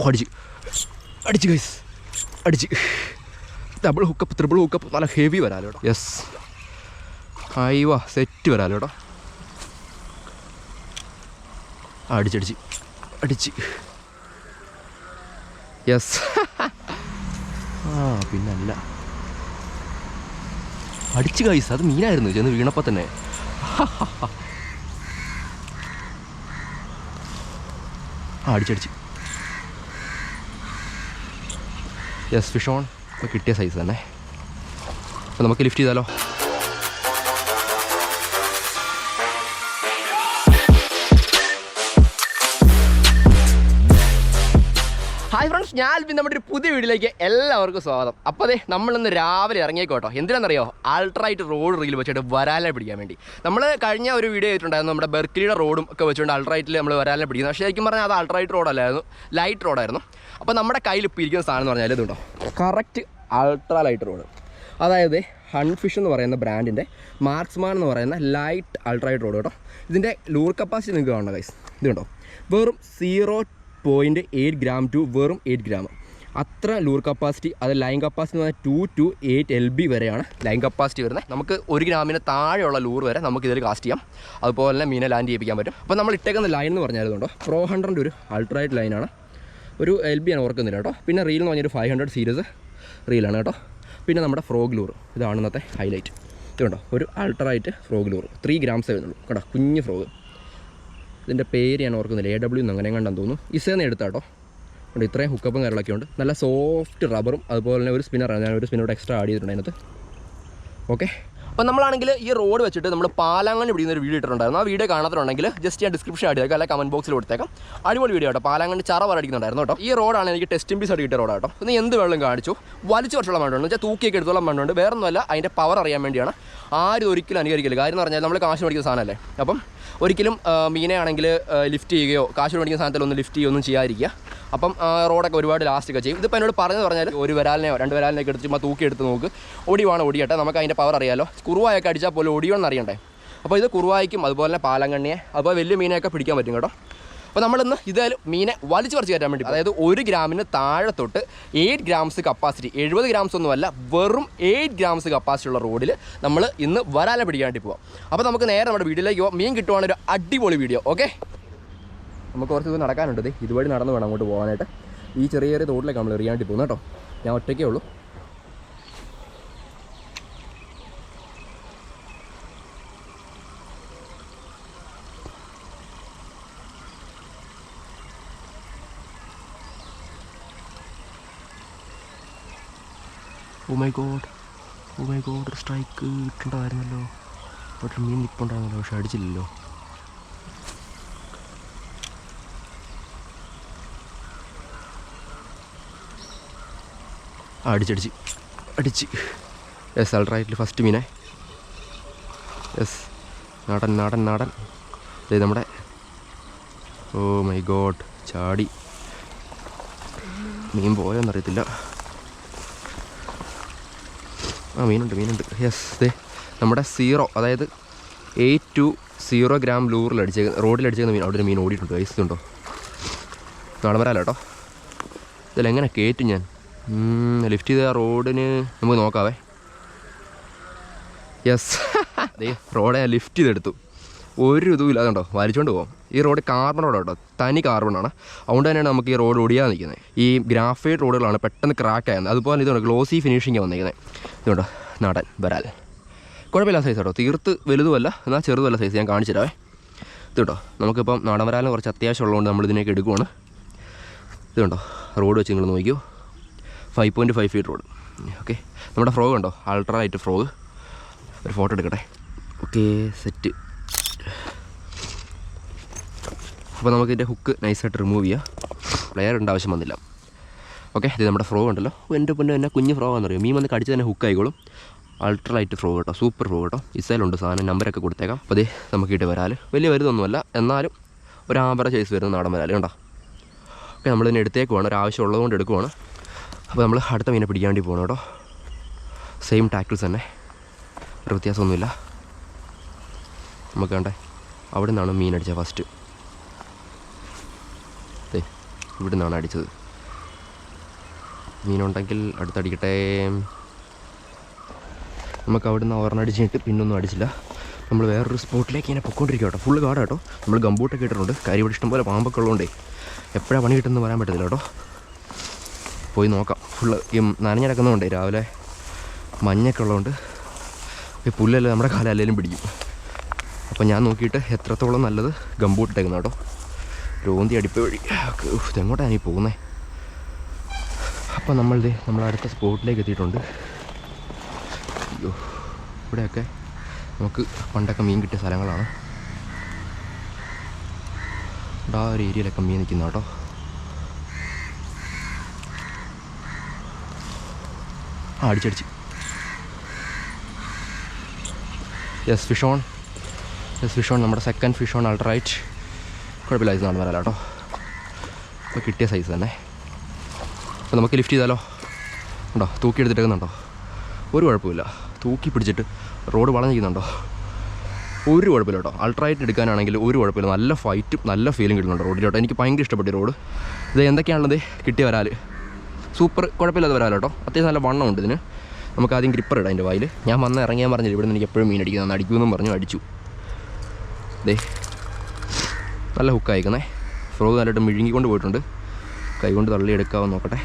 അടിച്ച് ഗൈസ്, അടിച്ച്. Double hookup, triple hookup, നല്ല ഹെവി വരാലോ കേട്ടോ. യെസ്, അയ്യോ സെറ്റ് വരാലോ കേട്ടോ. അടിച്ച് യെസ്. പിന്നല്ല, അടിച്ച് ഗൈസ്. അത് മീനായിരുന്നു ചെന്ന് വീണപ്പോൾ തന്നെ. അടിച്ച് യെസ്, ഫിഷ് ഓൺ. ഇപ്പോൾ കിട്ടിയ സൈസ് തന്നെ. അപ്പോൾ നമുക്ക് ലിഫ്റ്റ് ചെയ്താലോ. ഹായ് ഫ്രണ്ട്സ്, ഞാൻ നമ്മുടെ ഒരു പുതിയ വീഡിയോയിലേക്ക് എല്ലാവർക്കും സ്വാഗതം. അപ്പോൾ അതെ, നമ്മളിന്ന് രാവിലെ ഇറങ്ങിയേക്കോട്ടോ. എന്തിനാണെന്നറിയോ? അൾട്രാലൈറ്റ് റോഡ് റീൽ വെച്ചിട്ട് വരാലിനെ പിടിക്കാൻ വേണ്ടി. നമ്മൾ കഴിഞ്ഞ ഒരു വീഡിയോ ചെയ്തിട്ടുണ്ടായിരുന്നു, നമ്മുടെ ബെർക്കിലിയുടെ റോഡും ഒക്കെ വെച്ചുകൊണ്ട് അൾട്രാലൈറ്റിൽ നമ്മൾ വരാലിനെ പിടിക്കുന്നത്. പക്ഷേ ശരിക്കും പറഞ്ഞാൽ അത് അൾട്രാലൈറ്റ് റോഡല്ലായിരുന്നു, ലൈറ്റ് റോഡായിരുന്നു. അപ്പോൾ നമ്മുടെ കയ്യിൽ ഇപ്പോൾ ഇരിക്കുന്ന സാധനം എന്ന് പറഞ്ഞാൽ ഇതുണ്ടോ, കറക്റ്റ് അൾട്രാലൈറ്റ് റോഡ്. അതായത് ഹൺഫിഷ് എന്ന് പറയുന്ന ബ്രാൻഡിൻ്റെ മാർക്സ്മാൻ എന്ന് പറയുന്ന ലൈറ്റ് അൾട്രാലൈറ്റ് റോഡ് കേട്ടോ. ഇതിൻ്റെ ലൂർ കപ്പാസിറ്റി നിങ്ങൾക്ക് കാണണം ഗൈസ്. ഇതുണ്ടോ, വെറും 0.8 ഗ്രാം ടു വെറും 8 ഗ്രാം, അത്ര ലൂർ കപ്പാസിറ്റി. അത് ലൈൻ കപ്പാസിറ്റി എന്ന് പറഞ്ഞാൽ 2 to 8 LB വരെയാണ് ലൈൻ കപ്പാസിറ്റി വരുന്നത്. നമുക്ക് 1 ഗ്രാമിന് താഴെയുള്ള ലൂർ വരെ നമുക്ക് ഇതിൽ കാസ്റ്റ് ചെയ്യാം. അതുപോലെ തന്നെ മീനെ ലാൻഡ് ചെയ്യിപ്പിക്കാൻ പറ്റും. അപ്പോൾ നമ്മൾ ഇട്ടേക്കുന്ന ലൈൻ എന്ന് പറഞ്ഞാലുണ്ടോ, Pro 100 ഒരു അൾട്രാലൈറ്റ് ലൈനാണ്. ഒരു LB ആണ് ഓർക്കുന്നില്ല കേട്ടോ. പിന്നെ റീൽ എന്ന് പറഞ്ഞൊരു 500 സീരീസ് റീലാണ് കേട്ടോ. പിന്നെ നമ്മുടെ ഫ്രോഗ് ലൂർ, ഇതാണ് ഇന്നത്തെ ഹൈലൈറ്റ്. ഇതുണ്ടോ, ഒരു അൾട്രാലൈറ്റ് ഫ്രോഗ് ലൂർ 3 ഗ്രാംസേ വരുന്നുള്ളൂ കേട്ടോ. കുഞ്ഞ് ഫ്രോഗ്. ഇതിൻ്റെ പേര് ഞാൻ ഓർക്കുന്നില്ല, AW എന്ന് അങ്ങനെ കണ്ടെന്ന് തോന്നുന്നു. ഇസേന്ന് എടുത്താട്ടോ. ഉണ്ട് ഇത്രയും ഹുക്കപ്പും കാര്യങ്ങളൊക്കെ ഉണ്ട്. നല്ല സോഫ്റ്റ് റബ്ബറും അതുപോലെ തന്നെ ഒരു സ്പിന്നറാണ്. ഞാൻ ഒരു സ്പിന്നറോട് എക്സ്ട്രാ ആഡ് ചെയ്തിട്ടുണ്ട് അതിനകത്ത്. ഓക്കെ, അപ്പോൾ നമ്മളാണെങ്കിൽ ഈ റോഡ് വെച്ചിട്ട് നമ്മൾ പാലാങ്ങണ്ണി പിടിക്കുന്ന ഒരു വീഡിയോ ഇട്ടിട്ടുണ്ടായിരുന്നു. ആ വീഡിയോ കാണാത്തുണ്ടെങ്കിൽ ജസ്റ്റ് ഞാൻ ഡിസ്ക്രിപ്ഷൻ ആഡ് ചെയ്തേക്കാം, അല്ലെങ്കിൽ കമൻറ്റ് ബോക്സിൽ കൊടുത്തേക്കാം. അടിപൊളി വീഡിയോ കേട്ടോ. പാലാങ്ങണ്ണി ചറ പറടിക്കുന്നുണ്ടായിരുന്നു കേട്ടോ. ഈ റോഡാണ് എനിക്ക് ടെസ്റ്റിംഗ് പീസ് ആയിട്ട് കിട്ടിയ റോഡ് കേട്ടോ. ഇന്ന് എന്ത് വെള്ളം കാണിച്ചു, വലിച്ചു കുറച്ചുള്ള വേണ്ടുണ്ട്, വെച്ചാൽ തൂക്കിയൊക്കെ എടുത്തോളം വേണ്ടുണ്ട്. വേറെ ഒന്നുമല്ല, അതിൻ്റെ പവർ അറിയാൻ വേണ്ടിയാണ്. ആരും ഒരിക്കലും അനുകരിക്കില്ല. കാര്യം എന്ന് പറഞ്ഞാൽ നമ്മൾ കാശ് മേടിക്കുന്ന സാധനമല്ലേ. അപ്പം ഒരിക്കലും മീനെ ആണെങ്കിൽ ലിഫ്റ്റ് ചെയ്യുകയോ കാശ് മേടിക്കുന്ന സാധനത്തിലൊന്നും ലിഫ്റ്റ് ചെയ്യുകയോ ഒന്നും ചെയ്യാതിരിക്കുക. അപ്പം റോഡൊക്കെ ഒരുപാട് ലാസ്റ്റൊക്കെ ചെയ്യും. ഇതിപ്പോൾ എന്നോട് പറഞ്ഞു പറഞ്ഞാൽ ഒരു വരാലിനെയോ 2 വരാലിനെയൊക്കെ എടുത്ത് ചുമ്മാ തൂക്കി എടുത്ത് നോക്ക്, ഓടിയുവാണ് ഓടിയട്ടെ. നമുക്ക് അതിൻ്റെ പവർ അറിയാമല്ലോ. കുറുവായൊക്കെ അടിച്ചാൽ പോലും ഓടിയോന്ന് അറിയണ്ടേ. അപ്പോൾ ഇത് കുറുവായിക്കും അതുപോലെ തന്നെ പാലങ്കണ്ണിയെ അതുപോലെ വലിയ മീനെയൊക്കെ പിടിക്കാൻ പറ്റും കേട്ടോ. അപ്പോൾ നമ്മളിന്ന് ഇതായാലും മീനെ വലിച്ചു പറിച്ച് കയറ്റാൻ വേണ്ടി, അതായത് 1 ഗ്രാമിന് താഴെ തൊട്ട് 8 ഗ്രാംസ് കപ്പാസിറ്റി, 70 ഗ്രാംസ് ഒന്നുമല്ല, വെറും 8 ഗ്രാംസ് കപ്പാസിറ്റി ഉള്ള റോഡിൽ നമ്മൾ ഇന്ന് വരാലെ പിടിക്കാൻ വേണ്ടി പോകാം. അപ്പോൾ നമുക്ക് നേരെ നമ്മുടെ വീഡിയോയിലേക്ക് പോകാം. മീൻ കിട്ടുവാണ് ഒരു അടിപൊളി വീഡിയോ. ഓക്കെ, നമുക്ക് കുറച്ച് ദൂരം നടക്കാനുണ്ട്. ഇതുവഴി നടന്ന് വേണം അങ്ങോട്ട് പോകാനായിട്ട്. ഈ ചെറിയ ചെറിയ തോട്ടിലേക്ക് നമ്മൾ എറിയാണ്ടി പോകുന്നു കേട്ടോ. ഞാൻ ഒറ്റയ്ക്കേ ഉള്ളൂ. ഓ മൈ ഗോഡ്, ഒരു സ്ട്രൈക്ക് കിട്ടേണ്ടതായിരുന്നല്ലോ. പക്ഷേ മീൻ നിൽപ്പുണ്ടായിരുന്നല്ലോ, പക്ഷെ അടിച്ചില്ലല്ലോ. അടിച്ച് യെസ്, അൾട്രാലൈറ്റിൽ ഫസ്റ്റ് മീനെ. യെസ്, നാടൻ. ഇത് നമ്മുടെ, ഓ മൈ ഗോഡ്, ചാടി. മീൻ പോയോന്നറിയത്തില്ല. മീനുണ്ട്. യെസ്, ദേ നമ്മുടെ 0, അതായത് 8 to 0 ഗ്രാം ലൂറിൽ റോഡിലടിച്ചേക്കുന്ന മീൻ. അവിടെ ഒരു മീൻ ഓടിയിട്ടുണ്ട്. ഐസ് ഉണ്ടോ, നാളെ വരാലോ കേട്ടോ. ഇതിലെങ്ങനെ കയറ്റും ഞാൻ? ലിഫ്റ്റ് ചെയ്ത റോഡിന് നമുക്ക് നോക്കാവേ. യെസ്, അതേ റോഡ് ഞാൻ ലിഫ്റ്റ് ചെയ്തെടുത്തു. ഒരു ഇതുമില്ല, അതുണ്ടോ വലിച്ചുകൊണ്ട് പോകും. ഈ റോഡ് കാർബൺ റോഡ് കേട്ടോ, തനി കാർബണാണ്. അതുകൊണ്ട് തന്നെയാണ് നമുക്ക് ഈ റോഡ് ഓടിയാതെ നിൽക്കുന്നത്. ഈ ഗ്രാഫൈറ്റ് റോഡുകളാണ് പെട്ടെന്ന് ക്രാക്ക് ആകുന്നത്. അതുപോലെ ഇതുണ്ട് ഗ്ലോസി ഫിനിഷിങ് വന്നിരിക്കുന്നത്. ഇതുണ്ടോ, നാടൻ വരാൽ. കുഴപ്പമില്ല സൈസ് കേട്ടോ, തീർത്ത് വലുതുമല്ല എന്നാൽ ചെറുതുമല്ല സൈസ്. ഞാൻ കാണിച്ചു തരാവേ. ഇത് കേട്ടോ, നമുക്കിപ്പം നാടൻ വരാലിന് കുറച്ച് അത്യാവശ്യം ഉള്ളതുകൊണ്ട് നമ്മൾ ഇതിനേക്ക് എടുക്കുവാണ്. ഇതുണ്ടോ, റോഡ് വെച്ച് നിങ്ങൾ നോക്കിയോ, 5.5 ഫീറ്റ് റോഡ്. ഓക്കെ, നമ്മുടെ ഫ്രോഗ് ഉണ്ടോ, അൾട്രാലൈറ്റ് ഫ്രോഗ്. ഒരു ഫോട്ടോ എടുക്കട്ടെ. Okay, set. അപ്പോൾ നമുക്കിതിൻ്റെ ഹുക്ക് നൈസായിട്ട് റിമൂവ് ചെയ്യാം. പ്ലെയർ ഉണ്ട്, ആവശ്യം വന്നില്ല. ഓക്കെ, ഇത് നമ്മുടെ ഫ്രോഗ് ഉണ്ടല്ലോ. എൻ്റെ പൊന്നെ എന്നെ കുഞ്ഞ് ഫ്രോഗാണെന്നറിയോ. മീൻ വന്ന് കടിച്ച് തന്നെ ഹുക്ക് ആയിക്കോളും. അൾട്രാലൈറ്റ് ഫ്രോഗ് കേട്ടോ, സൂപ്പർ ഫ്രോഗ് കേട്ടോ. ഇസയിലുണ്ട് സാധനം, നമ്പരൊക്കെ കൊടുത്തേക്കാം. അപ്പോൾ അതേ നമുക്കിട്ട് വരാൽ വലിയ വലുതൊന്നുമല്ല, എന്നാലും ഒരു ആവറേജ് സൈസ് വരുന്ന നാടൻ വരാൽ കണ്ടോ. ഓക്കെ, നമ്മളിതിനെ എടുത്തേക്കുവാണ്, ഒരു ആവശ്യം ഉള്ളതുകൊണ്ട് എടുക്കുവാണ്. അപ്പോൾ നമ്മൾ അടുത്ത മീനെ പിടിക്കാൻ വേണ്ടി പോകണം കേട്ടോ. സെയിം ടാക്കിൾസ് തന്നെ, ഒരു വ്യത്യാസമൊന്നുമില്ല. നമുക്ക് വേണ്ടേ, അവിടെ നിന്നാണ് മീൻ അടിച്ചത് ഫസ്റ്റ്. ഇവിടെ നിന്നാണ് അടിച്ചത്. മീനുണ്ടെങ്കിൽ അടുത്തടിക്കട്ടെ. നമുക്ക് അവിടുന്ന് ഒരെണ്ണം അടിച്ചിട്ട് പിന്നൊന്നും അടിച്ചില്ല. നമ്മൾ വേറൊരു സ്പോട്ടിലേക്ക് ഇങ്ങനെ പൊയ്ക്കൊണ്ടിരിക്കുക കേട്ടോ. ഫുള്ള് കാടാ കേട്ടോ. നമ്മൾ ഗംബൂട്ടൊക്കെ ഇട്ടിട്ടുണ്ട്. കാര്യം ഇവിടെ ഇഷ്ടംപോലെ പാമ്പൊക്കെ ഉള്ളതുകൊണ്ടേ എപ്പോഴാണ് പണി കിട്ടുമെന്ന് പറയാൻ പറ്റത്തില്ല കേട്ടോ. പോയി നോക്കാം. ഫുള്ള് ഈ നനഞ്ഞിടക്കുന്നതുകൊണ്ടേ രാവിലെ മഞ്ഞൊക്കെ ഉള്ളതുകൊണ്ട് ഈ പുല്ലെല്ലാം നമ്മുടെ കാലല്ലേലും പിടിക്കും. അപ്പോൾ ഞാൻ നോക്കിയിട്ട് എത്രത്തോളം നല്ലത് ഗംബൂട്ട് ഇട്ടേക്കുന്ന കേട്ടോ. രോന്തി അടിപ്പ് വഴി ഇതെങ്ങോട്ടാണ് ഈ പോകുന്നത്. അപ്പോൾ നമ്മൾ അടുത്ത സ്പോട്ടിലേക്ക് എത്തിയിട്ടുണ്ട്. അയ്യോ, ഇവിടെയൊക്കെ നമുക്ക് പണ്ടൊക്കെ മീൻ കിട്ടിയ സ്ഥലങ്ങളാണ്. ആ ഒരു ഏരിയയിലൊക്കെ മീൻ നിൽക്കുന്ന കേട്ടോ. അടിച്ചടിച്ച് യെസ് ഫിഷ് ഓൺ നമ്മുടെ സെക്കൻഡ് ഫിഷ് ഓൺ അൾട്രാലൈറ്റ്. കുഴപ്പമില്ല, ഇത് നടന്നു വരാലോ കേട്ടോ. അപ്പോൾ കിട്ടിയ സൈസ് തന്നെ. അപ്പോൾ നമുക്ക് ലിഫ്റ്റ് ചെയ്താലോ. ഉണ്ടോ തൂക്കി എടുത്തിട്ടേക്കുന്നുണ്ടോ? ഒരു കുഴപ്പമില്ല. തൂക്കി പിടിച്ചിട്ട് റോഡ് വളഞ്ഞിരിക്കുന്നുണ്ടോ? ഒരു കുഴപ്പമില്ല കേട്ടോ. അൾട്രാലൈറ്റ് എടുക്കാനാണെങ്കിൽ ഒരു കുഴപ്പമില്ല. നല്ല ഫൈറ്റും നല്ല ഫീലിംഗ് കിട്ടുന്നുണ്ട് റോഡിലോട്ടോ. എനിക്ക് ഭയങ്കര ഇഷ്ടപ്പെട്ടു റോഡ്. ഇത് എന്തൊക്കെയാണുള്ളത്? കിട്ടിയ വരാൽ സൂപ്പർ, കുഴപ്പമില്ലാതെ വരാലോ കേട്ടോ. അത്യാവശ്യം നല്ല വണ്ണമുണ്ട് ഇതിന്. നമുക്ക് ആദ്യം ഗ്രിപ്പർ ഇടാം അതിൻ്റെ വായിൽ. ഞാൻ വന്ന് ഇറങ്ങിയാൽ പറഞ്ഞില്ല ഇവിടെ നിന്ന് എനിക്ക് എപ്പോഴും മീൻ അടിക്കുന്നത് അടിക്കുമെന്നും പറഞ്ഞു അടിച്ചു. ദേ നല്ല ഹുക്ക് അയക്കുന്നേ. ഫ്രോഗ് നല്ലതായിട്ട് മിഴുങ്ങിക്കൊണ്ട് പോയിട്ടുണ്ട്. കൈകൊണ്ട് തള്ളിയെടുക്കാമെന്ന് നോക്കട്ടെ.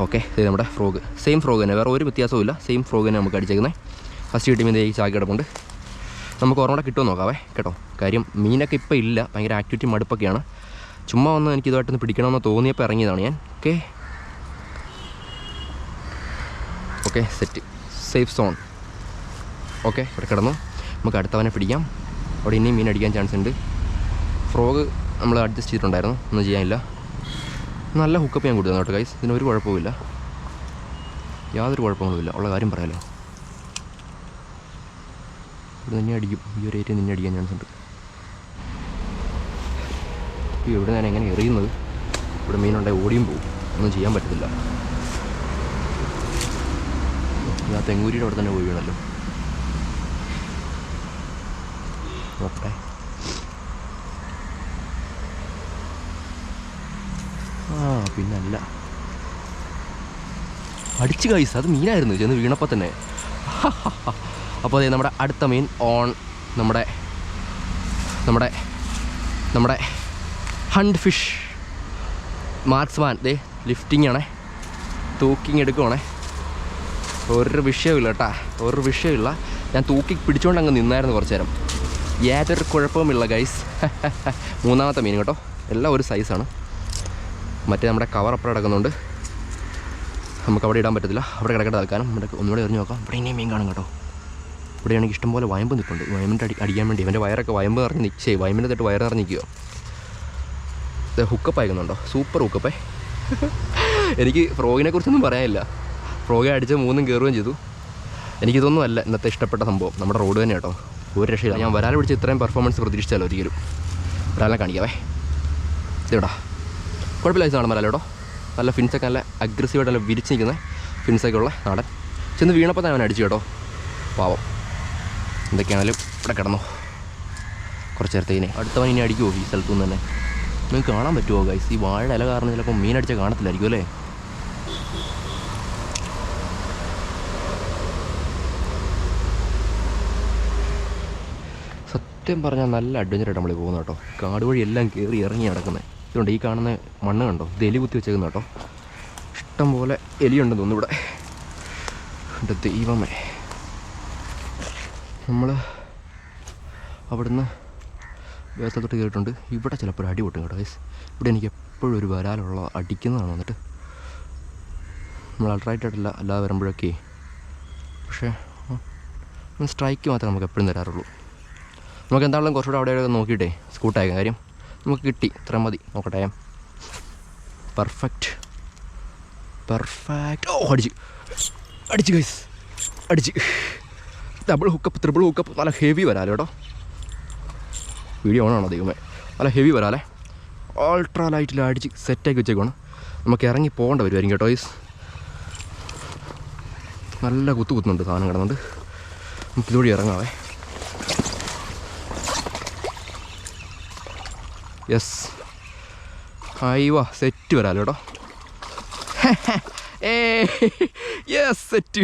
ഓക്കെ, ഇത് നമ്മുടെ ഫ്രോഗ്. സെയിം ഫ്രോഗ് തന്നെ, വേറെ ഒരു വ്യത്യാസവും ഇല്ല. സെയിം ഫ്രോഗ് തന്നെ നമുക്ക് അടിച്ചേക്കുന്നത്. ഫസ്റ്റ് കിട്ടിയ ഈ ചാക്കി കിടപ്പുണ്ട്. നമുക്ക് ഒരെണ്ണം കിട്ടുമെന്ന് നോക്കാവേ കേട്ടോ. കാര്യം മീനൊക്കെ ഇപ്പോൾ ഇല്ല, ഭയങ്കര ആക്ടിവിറ്റി മടുപ്പൊക്കെയാണ്. ചുമ്മാ വന്ന് എനിക്ക് ഇതുമായിട്ടൊന്ന് പിടിക്കണമെന്ന് തോന്നിയപ്പോൾ ഇറങ്ങിയതാണ് ഞാൻ. Okay set, safe zone. Okay, ഇവിടെ കിടന്നു. നമുക്ക് അടുത്തവനെ പിടിക്കാം. അവിടെ ഇനിയും മീൻ അടിക്കാൻ ചാൻസ് ഉണ്ട്. ഫ്രോഗ് നമ്മൾ അഡ്ജസ്റ്റ് ചെയ്തിട്ടുണ്ടായിരുന്നു, ഒന്നും ചെയ്യാനില്ല. നല്ല ഹുക്കപ്പ് ഞാൻ കൊടുത്തു കേട്ടോ ഗൈസ്. ഇതിനൊരു കുഴപ്പമില്ല, യാതൊരു കുഴപ്പങ്ങളുമില്ല. ഉള്ള കാര്യം പറയാമല്ലോ. ഇവിടെ നിന്നെ അടിക്കും, ഈ ഒരു ഏരിയ നിന്നെ അടിക്കാൻ ചാൻസ് ഉണ്ട്. ഇവിടെ ഞാൻ എങ്ങനെ എറിയുന്നത്? ഇവിടെ മീനുണ്ടായി ഓടിയും പോകും, ഒന്നും ചെയ്യാൻ പറ്റത്തില്ല. ആ തെങ്ങൂരിയുടെ അവിടെ തന്നെ പോയി വീണല്ലോ. നോക്കട്ടെ. പിന്നല്ല, അടിച്ച് ഗൈസ്. അത് മീനായിരുന്നു ചെന്ന് വീണപ്പോൾ തന്നെ. അപ്പോൾ അതെ നമ്മുടെ അടുത്ത മീൻ ഓൺ നമ്മുടെ നമ്മുടെ നമ്മുടെ ഹണ്ട് ഫിഷ് മാർക്സ്മാൻ. ദേ ലിഫ്റ്റിംഗ് ആണേ, തൂക്കിങ് എടുക്കുവാണേ. ഒരു വിഷയമില്ല കേട്ടാ, ഒരു വിഷയമില്ല. ഞാൻ തൂക്കി പിടിച്ചുകൊണ്ട് അങ്ങ് നിന്നായിരുന്നു കുറച്ച് നേരം. യാതൊരു കുഴപ്പവുമില്ല ഗൈസ്. മൂന്നാമത്തെ മീൻ കേട്ടോ. എല്ലാം ഒരു സൈസാണ്. മറ്റേ നമ്മുടെ കവർ അപ്പുറം കിടക്കുന്നുണ്ട്, നമുക്ക് അവിടെ ഇടാൻ പറ്റത്തില്ല. അവിടെ കിടക്കട്ടെ തൽക്കാലം. നമ്മുടെ ഒന്നുകൂടെ എറിഞ്ഞ് നോക്കാം. ഇവിടെ ഇനിയും മീൻ കാണും കേട്ടോ. ഇവിടെയാണെങ്കിൽ ഇഷ്ടംപോലെ വയമ്പ് നിൽപ്പുണ്ട്. വയമ്പിൻ്റെ അടിക്കാൻ വേണ്ടി ഇവൻ്റെ വയറൊക്കെ വയമ്പ് നിറഞ്ഞ് നിൽച്ചേ, വയമ്പിൻ്റെ തൊട്ട് വയറ് നിറഞ്ഞിരിക്കുമോ. ഇത് ഹുക്കപ്പ് അയക്കുന്നുണ്ടോ? സൂപ്പർ ഹുക്കപ്പേ. എനിക്ക് ഫ്രോഗിനെ കുറിച്ചൊന്നും പറയാനില്ല. ഫ്രോഗെ അടിച്ച് മൂന്നും കയറുകയും ചെയ്തു. എനിക്കിതൊന്നും അല്ല ഇന്നത്തെ ഇഷ്ടപ്പെട്ട സംഭവം. നമ്മുടെ റോഡ് തന്നെ കേട്ടോ, ഒരു രക്ഷയില്ല. ഞാൻ വരാൻ പിടിച്ച് ഇത്രയും പെർഫോമൻസ് പ്രതീക്ഷിച്ചാലോ ഒരിക്കലും. വരാനെ കാണിക്കാവേ. ഇതെവിടാ കുഴപ്പമില്ല, കാണാൻ വരാലോ കേട്ടോ. നല്ല ഫിൻസൊക്കെ നല്ല അഗ്രസീവായിട്ട് നല്ല വിരിച്ച് നിൽക്കുന്ന ഫിൻസൊക്കെ ഉള്ള നാടൻ. ചെന്ന് വീണപ്പോൾ തന്നെ അവൻ അടിച്ചു കേട്ടോ, പാവം. എന്തൊക്കെയാണെങ്കിലും ഇവിടെ കിടന്നു കുറച്ച് നേരത്തേക്കിനെ. അടുത്തവൻ ഇനി അടിക്കുമോ ഈ സ്ഥലത്തു നിന്ന് തന്നെ? നിങ്ങൾക്ക് കാണാൻ പറ്റുമോ ഗൈസ്? ഈ വാഴ ഇല കാരണം ചിലപ്പോൾ മീൻ അടിച്ചാൽ കാണത്തില്ലായിരിക്കും അല്ലേ? സത്യം പറഞ്ഞാൽ നല്ല അഡ്വഞ്ചറായിട്ട് നമ്മൾ പോകുന്നത് കേട്ടോ. കാട് വഴി എല്ലാം കയറി ഇറങ്ങി നടക്കുന്നത്. ഇതുകൊണ്ട് ഈ കാണുന്ന മണ്ണ് കണ്ടോ, ഇത് എലി കുത്തി വെച്ചേക്കുന്ന കേട്ടോ. ഇഷ്ടം പോലെ എലിയുണ്ടെന്ന് തോന്നുന്നു ഇവിടെ. എൻ്റെ ദൈവമേ, നമ്മൾ അവിടുന്ന് വേസത്തോട്ട് കയറിയിട്ടുണ്ട്. ഇവിടെ ചിലപ്പോൾ അടി പൊട്ടും കേട്ടോ ഗൈസ്. ഇവിടെ എനിക്ക് എപ്പോഴും ഒരു വരാലുള്ള അടിക്കുന്നതാണ് വന്നിട്ട്. നമ്മൾ അൾട്രായിട്ടായിട്ടില്ല അല്ലാതെ വരുമ്പോഴൊക്കെ. പക്ഷേ സ്ട്രൈക്ക് മാത്രമേ നമുക്ക് എപ്പോഴും തരാറുള്ളൂ. നമുക്ക് എന്താണെങ്കിലും കുറച്ചുകൂടെ അവിടെ നോക്കിയിട്ടേ സ്കൂട്ടായേക്കാം. കാര്യം നമുക്ക് കിട്ടി, ഇത്ര മതി. നോക്കട്ടെ. പെർഫെക്റ്റ്. ഓ അടിച്ച് ഗൈസ്, അടിച്ച്. Double hookup, triple hookup. നല്ല ഹെവി വരാലോ കേട്ടോ. വീഡിയോ ഓണാണോ ദൈവമേ? നല്ല ഹെവി വരാലേ. അൾട്രാ ലൈറ്റിൽ അടിച്ച് സെറ്റാക്കി വെച്ചേക്കാണ്. നമുക്ക് ഇറങ്ങി പോകേണ്ട വരുമായിരിക്കും കേട്ടോ ഗൈസ്. നല്ല കുത്തുന്നുണ്ട്, സാധനം കിടന്നുണ്ട്. നമുക്കിതുവഴി ഇറങ്ങാവേ. യെസ്, അയ്യോ സെറ്റ് വരാലോ കേട്ടോ. Yes set.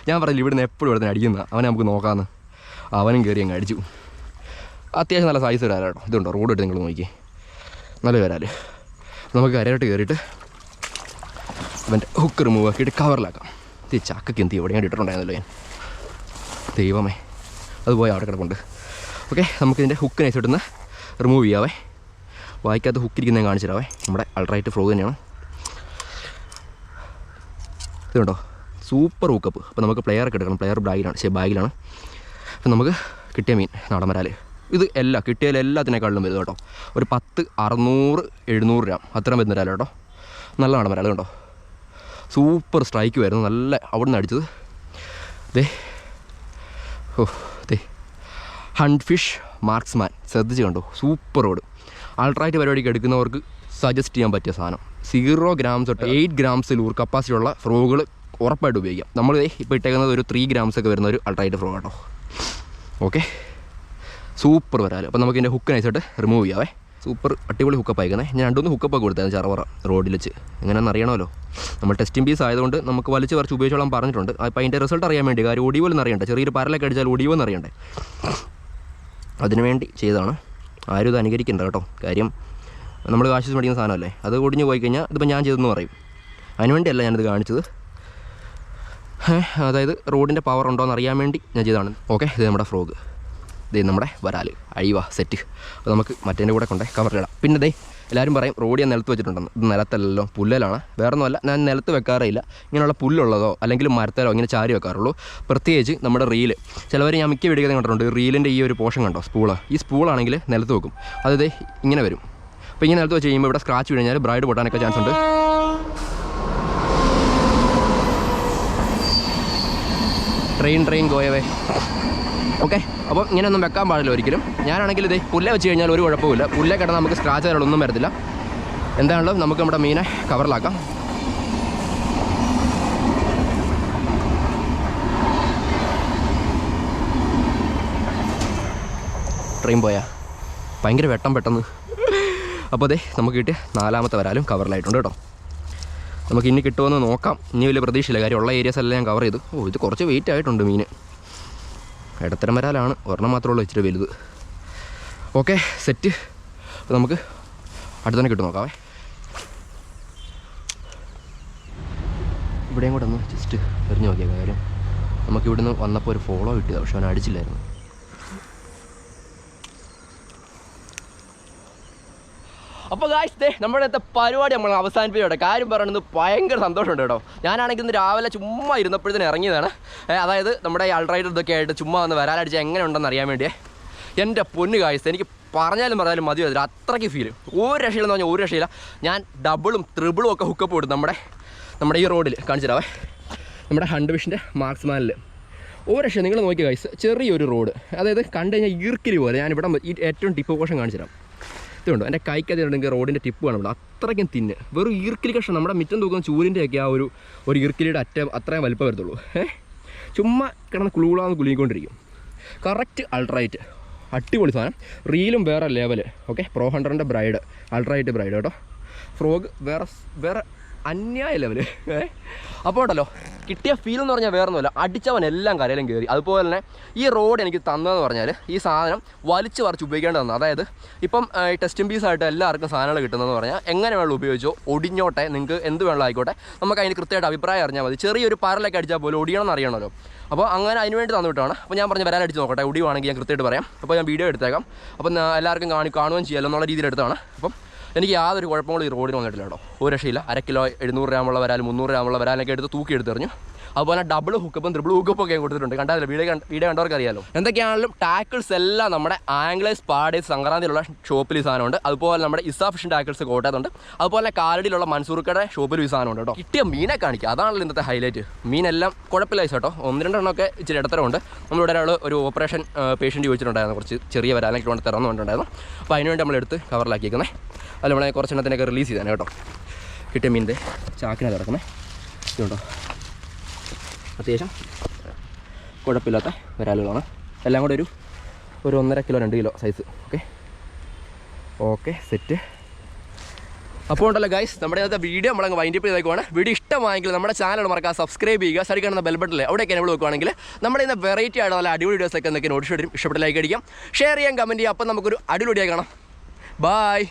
ഞാൻ പറഞ്ഞില്ല ഇവിടുന്ന് എപ്പോഴും ഇവിടുന്ന് അടിക്കുന്ന അവനെ നമുക്ക് നോക്കാമെന്ന്. അവനും കയറി അങ്ങ് അടിച്ചു. അത്യാവശ്യം നല്ല സൈസ് വരാലോ കേട്ടോ. ഇതുണ്ടോ റോഡ് ഇട്ട് നിങ്ങൾ നോക്കി നല്ല വരാല്. നമുക്ക് കരയോട്ട് കയറിയിട്ട് അവൻ്റെ ഹുക്ക് റിമൂവ് ആക്കിയിട്ട് കവറിലാക്കാം. ഇത് ചക്കയ്ക്ക് എന്ത് എവിടെയാണ് ഇട്ടിട്ടുണ്ടായിരുന്നല്ലോ ഞാൻ. ദൈവമേ അത് പോയി അവിടെ കിടപ്പുണ്ട്. ഓക്കെ നമുക്കിതിൻ്റെ ഹുക്ക് നൈസിട്ടൊന്ന് റിമൂവ് ചെയ്യാവേ. വായിക്കാത്ത ഹുക്കിരിക്കുന്ന ഞാൻ കാണിച്ചു തരാവേ. നമ്മുടെ അൾട്രാലൈറ്റ് ഫ്രോ തന്നെയാണ് ഇതുണ്ടോ. Super hookup. അപ്പോൾ നമുക്ക് പ്ലെയറൊക്കെ എടുക്കണം. പ്ലെയർ ബാഗിലാണ്. അപ്പോൾ നമുക്ക് കിട്ടിയ മീൻ നാടൻ വരാൽ. ഇത് എല്ലാം കിട്ടിയാലെല്ലാത്തിനേക്കാളിലും വരും കേട്ടോ. ഒരു 10, 600, 700 ഗ്രാം അത്രയും വരുന്ന വരാൽ കേട്ടോ. നല്ല നാടൻ വരാൽ കേട്ടോ. സൂപ്പർ സ്ട്രൈക്ക് വരുന്നു. നല്ല അവിടെ നിന്ന് അടിച്ചത്. ദേ ഹണ്ട് ഫിഷ് മാർക്സ്മാൻ ശ്രദ്ധിച്ച് കണ്ടോ. Super road. അൾട്രാലൈറ്റ് പരിപാടിക്ക് എടുക്കുന്നവർക്ക് സജസ്റ്റ് ചെയ്യാൻ പറ്റിയ സാധനം. 0 ഗ്രാംസ് തൊട്ട് 8 ഗ്രാംസ് ലൂർ കപ്പാസിറ്റി ഉള്ള ഫ്രോകൾ ഉറപ്പായിട്ട് ഉപയോഗിക്കാം. നമ്മൾ ഇപ്പോൾ ഇട്ടേക്കുന്നത് ഒരു 3 ഗ്രാംസ് ഒക്കെ വരുന്ന ഒരു അൾട്രാലൈറ്റ് ഫ്രോ കേട്ടോ. ഓക്കെ സൂപ്പർ വരാൽ. അപ്പോൾ നമുക്ക് ഇതിൻ്റെ ഹുക്ക് നൈസായിട്ട് റിമൂവ് ചെയ്യാവേ. സൂപ്പർ അടിപൊളി ഹുക്കപ്പ് അയക്കുന്നത്. ഞാൻ 2-3 ഹുക്കപ്പൊക്കെ കൊടുത്തായിരുന്നു ചറവറ റോഡിൽ വെച്ച്. എങ്ങനെയാണെന്ന് അറിയണമല്ലോ. നമ്മൾ ടെസ്റ്റിംഗ് പീസ് ആയതുകൊണ്ട് നമുക്ക് വലിച്ച് കുറച്ച് ഉപയോഗിച്ചോളാൻ പറഞ്ഞിട്ടുണ്ട്. അപ്പോൾ അതിൻ്റെ റിസൾട്ട് അറിയാൻ വേണ്ടി കാര്യം ഒടിവെന്ന് അറിയണ്ടേ. ചെറിയൊരു പരലൊക്കെ അടിച്ചാൽ ഒടിവെന്ന് അറിയണ്ടേ. അതിനുവേണ്ടി ചെയ്തതാണ്. ആരും ഇത് അനുകരിക്കണ്ട കേട്ടോ. കാര്യം നമ്മൾ കാശ് മേടിക്കുന്ന സാധനമല്ലേ. അത് ഒടിഞ്ഞ് പോയി കഴിഞ്ഞാൽ ഇതിപ്പോൾ ഞാൻ ചെയ്തെന്ന് പറയും. അതിനുവേണ്ടിയല്ല ഞാനിത് കാണിച്ചത്. അതായത് റോഡിൻ്റെ പവർ ഉണ്ടോ എന്ന് അറിയാൻ വേണ്ടി ഞാൻ ചെയ്തതാണ്. ഓക്കെ ഇത് നമ്മുടെ ഫ്രോഗ്. ഇത് നമ്മുടെ വരാൽ അഴിവ സെറ്റ്. അപ്പോൾ നമുക്ക് മറ്റേൻ്റെ കൂടെ കൊണ്ടേ കവറിലിടാം. പിന്നെ ദേ എല്ലാവരും പറയും റോഡ് ഞാൻ നിലത്ത് വെച്ചിട്ടുണ്ടെന്ന്. ഇത് നിലത്തല്ലല്ലോ പുല്ലിലാണ്. വേറെ ഒന്നുമല്ല, ഞാൻ നിലത്ത് വെക്കാറില്ല. ഇങ്ങനെയുള്ള പുല്ലുള്ളതോ അല്ലെങ്കിൽ മരത്തലോ ഇങ്ങനെ ചാരി വെക്കാറുള്ളൂ. പ്രത്യേകിച്ച് നമ്മുടെ റീല്. ചിലവർ ഞാൻ മിക്ക വീഡിയോ കണ്ടിട്ടുണ്ട്. റീലിൻ്റെ ഈ ഒരു പോർഷൻ കണ്ടോ സ്പൂള്. ഈ സ്പൂളാണെങ്കിൽ നിലത്ത് വെക്കും. അത് ഇങ്ങനെ വരും. അപ്പോൾ ഇങ്ങനെ നിലത്ത് വെച്ച് കഴിയുമ്പോൾ ഇവിടെ സ്ക്രാച്ച് വീണ് കഴിഞ്ഞാൽ ബ്രൈഡ് പൊട്ടാനൊക്കെ ചാൻസ് ഉണ്ട്. ട്രെയിൻ ഗോയവേ. ഓക്കെ അപ്പോൾ ഇങ്ങനെയൊന്നും വെക്കാൻ പാടില്ല ഒരിക്കലും. ഞാനാണെങ്കിൽ ഇതേ പുല്ലെ വെച്ച് കഴിഞ്ഞാൽ ഒരു കുഴപ്പമില്ല. പുല്ലെ കിടന്നാൽ നമുക്ക് സ്ക്രാച്ച് വരാനൊന്നും വരത്തില്ല. എന്താണല്ലോ നമുക്ക് നമ്മുടെ മീനെ കവറിലാക്കാം. ട്രെയിൻ പോയാ ഭയങ്കര വെട്ടം പെട്ടെന്ന്. അപ്പോൾ അതെ നമുക്ക് കിട്ടിയ 4ാമത്തെ വരാലും കവറിലായിട്ടുണ്ട് കേട്ടോ. നമുക്ക് ഇനി കിട്ടുമെന്ന് നോക്കാം. ഇനി വലിയ പ്രതീക്ഷയില്ല. കാര്യം ഉള്ള ഏരിയാസ് എല്ലാം ഞാൻ കവർ ചെയ്തു. ഇത് കുറച്ച് വെയിറ്റ് ആയിട്ടുണ്ട് മീൻ. ഇടത്തരം വരാലാണ്. ഒരെണ്ണം മാത്രമേ ഉള്ളൂ ഇച്ചിരി വലുത്. Okay set. അപ്പോൾ നമുക്ക് അടുത്തന്നെ കിട്ടും നോക്കാവേ. ഇവിടെയും കൂടെ ഒന്ന് ജസ്റ്റ് എറിഞ്ഞ് നോക്കിയ കാര്യം നമുക്കിവിടുന്ന് വന്നപ്പോൾ ഒരു ഫോളോ കിട്ടിയതാണ്. പക്ഷെ അവൻ അടിച്ചില്ലായിരുന്നു. അപ്പോൾ ഗായ്സ് ദേ നമ്മുടെ പരിപാടി നമ്മൾ അവസാനിപ്പിച്ചോട്ടെ. കാര്യം പറയുന്നത് ഭയങ്കര സന്തോഷമുണ്ട് കേട്ടോ. ഞാനാണെങ്കിൽ ഇന്ന് രാവിലെ ചുമ്മാ ഇരുന്നപ്പോഴത്തേന് ഇറങ്ങിയതാണ്. അതായത് നമ്മുടെ ഈ അൾട്രാലൈറ്റ് ഇതൊക്കെ ആയിട്ട് ചുമ്മാ ഒന്ന് വരാലടിച്ച് എങ്ങനെ ഉണ്ടെന്ന് അറിയാൻ വേണ്ടിയേ. എൻ്റെ പൊന്ന് ഗായ്സ് എനിക്ക് പറഞ്ഞാലും മതി വരില്ല. അത്രയ്ക്ക് ഫീൽ. ഒരു രക്ഷയില്ലെന്ന് പറഞ്ഞാൽ ഒരു രക്ഷയില്ല. ഞാൻ ഡബിളും ത്രിബിളും ഒക്കെ ഹുക്കപ്പ് കൊടുത്തു നമ്മുടെ ഈ റോഡിൽ കാണിച്ചു തരാവേ. നമ്മുടെ ഹണ്ട് ഫിഷിൻ്റെ മാർക്സ്മാനിൽ ഒരു രക്ഷ. നിങ്ങൾ നോക്കിയ ഗായ്സ് ചെറിയൊരു റോഡ്. അതായത് കണ്ടു കഴിഞ്ഞാൽ ഈർക്കിലി പോലെ. ഞാനിവിടെ ഈ ഏറ്റവും ടിപ്പ് പോർഷൻ കാണിച്ചു തരാം. ഇതുണ്ടോ എൻ്റെ കൈക്കതിട്ടുണ്ടെങ്കിൽ റോഡിൻ്റെ ടിപ്പ് കാണുമ്പോൾ അത്രയ്ക്കും തിന്ന്. വെറും ഈർക്കിലി കഷ്ണം. നമ്മുടെ മിറ്റം തൂക്കുന്ന ചൂരിൻ്റെയൊക്കെ ആ ഒരു ഈർക്കിലിയുടെ അത്രയും വലിപ്പം വരത്തുള്ളൂ. ചുമ്മാ കിടന്ന് കുളുകുളാന്ന് കുലുങ്ങിക്കൊണ്ടിരിക്കും. കറക്റ്റ് അൾട്രാലൈറ്റ് അടിപൊളി സാധനം. റീലും വേറെ ലെവൽ. ഓക്കെ പ്രോ 100ൻ്റെ ബ്രൈഡ് അൾട്രാലൈറ്റ് ബ്രൈഡ് കേട്ടോ. ഫ്രോഗ് വേറെ അന്യായ ലെവൽ. അപ്പോൾ ഉണ്ടല്ലോ കിട്ടിയ ഫീൽ എന്ന് പറഞ്ഞാൽ വേറെ ഒന്നുമില്ല. അടിച്ചവൻ എല്ലാം കരയിലും കയറി. അതുപോലെ തന്നെ ഈ റോഡ് എനിക്ക് തന്നതെന്ന് പറഞ്ഞാൽ ഈ സാധനം വലിച്ച് പറിച്ച് ഉപയോഗിക്കേണ്ടി വന്നു. അതായത് ഇപ്പം ടെസ്റ്റിംഗ് പീസായിട്ട് എല്ലാവർക്കും സാധനങ്ങൾ കിട്ടുന്നതെന്ന് പറഞ്ഞാൽ എങ്ങനെ വേണം ഉപയോഗിച്ചോ ഒടിഞ്ഞോട്ടെ, നിങ്ങൾക്ക് എന്ത് വേണം ആയിക്കോട്ടെ, നമുക്ക് അതിന് കൃത്യമായിട്ട് അഭിപ്രായം അറിഞ്ഞാൽ മതി. ചെറിയൊരു പരലൊക്കെ അടിച്ചാൽ പോലും ഒടിയണമെന്ന് അറിയണമല്ലോ. അപ്പോൾ അങ്ങനെ അതിന് വേണ്ടി തന്നിട്ടാണ്. അപ്പോൾ ഞാൻ പറഞ്ഞ് വരാനടിച്ച് നോക്കട്ടെ. ഒടിവാണെങ്കിൽ ഞാൻ കൃത്യമായിട്ട് പറയാം. അപ്പോൾ ഞാൻ വീഡിയോ എടുത്തേക്കാം. അപ്പം എല്ലാവർക്കും കാണുകയും ചെയ്യാമല്ലോ എന്നുള്ള രീതിയിൽ എടുത്താണ്. അപ്പം എനിക്ക് യാതൊരു കുഴപ്പങ്ങളും ഈ റോഡിന് വന്നിട്ടില്ല കേട്ടോ. ഒരു രക്ഷയില്ല. 1 കിലോ 700 ഗ്രാമുള്ള വരാൽ 300 ഗ്രാമുള്ള വരാലൊക്കെ എടുത്ത് തൂക്കി എടുത്തെറിഞ്ഞു. അതുപോലെ ഡബിൾ ഹുക്കപ്പും ത്രിബിൾ ഹുക്കപ്പും ഒക്കെ കൊടുത്തിട്ടുണ്ട്. കണ്ടാലോ വീഡിയോ കണ്ടവർക്ക് അറിയാമല്ലോ. എന്തൊക്കെയാണെങ്കിലും ടാക്കിൾസ് എല്ലാം നമ്മുടെ ആംഗ്ലേഴ്സ് പാഡേഴ്സ് സംക്രാന്തിയിലുള്ള ഷോപ്പിൽ ഈ സാധനമുണ്ട്. അതുപോലെ നമ്മുടെ ഇസ്സ ഫിഷിൻ്റെ ടാക്കിൾസ് കോട്ടയത്തുണ്ട്. അതുപോലെ കാലടിയിലുള്ള മൻസൂർക്കയുടെ ഷോപ്പിൽ ഈ സാധനമുണ്ട് കേട്ടോ. കിട്ടിയ മീനെ കാണിക്കുക, അതാണല്ലോ ഇന്നത്തെ ഹൈലൈറ്റ്. മീനെല്ലാം കുഴപ്പമില്ല കേട്ടോ. 1-2 എണ്ണമൊക്കെ ഇച്ചിരി ഇടത്തരമുണ്ട്. നമ്മളിവിടെ ഒരാൾ ഒരു ഓപ്പറേഷൻ പേഷ്യൻറ്റ് ചോദിച്ചിട്ടുണ്ടായിരുന്നു. കുറച്ച് ചെറിയ വരാനൊക്കെ കൊണ്ട് തിറന്നുകൊണ്ടുണ്ടായിരുന്നു. അപ്പോൾ അതിനുവേണ്ടി നമ്മളെടുത്ത് കവറിലാക്കിയേക്കുന്നത്. അത് നമ്മളെ കുറച്ചെണ്ണത്തിനൊക്കെ റിലീസ് ചെയ്തതാണ് കേട്ടോ. കിട്ടിയ മീനിൻ്റെ ചാക്കിനെ തിറക്കുന്നത് ഇതുണ്ടോ. അത്യാവശ്യം കുഴപ്പമില്ലാത്ത വരാലുകളാണ്. എല്ലാം കൂടെ ഒരു 1.5 kilo 2 kilo size. Okay set. അപ്പോൾ ഉണ്ടല്ലോ ഗൈസ്, നമ്മുടെ ഇന്നത്തെ വീഡിയോ നമ്മളങ്ങ് വൈൻഡ് അപ്പ് ചെയ്തേക്കുവാണ്. വീഡിയോ ഇഷ്ടമായെങ്കിൽ നമ്മുടെ ചാനൽ മറക്കുക, സബ്സ്ക്രൈബ് ചെയ്യുക, സൈഡിൽ കാണുന്ന ബെൽ ബട്ടണിൽ അവിടെയൊക്കെ നമ്മൾ വെക്കുകയാണെങ്കിൽ നമ്മുടെ ഇന്ന് വെറൈറ്റി ആയിട്ട് നല്ല അടിപൊളി വീഡിയോസൊക്കെ എന്തൊക്കെ നോട്ടിഫിക്കേഷൻ വരും. ഇഷ്ടപ്പെട്ട ലൈക്ക് അടിക്കാം, ഷെയർ ചെയ്യാം, കമൻറ്റ് ചെയ്യാം. അപ്പം നമുക്കൊരു അടിപൊളിയായി കാണാം. ബായ്.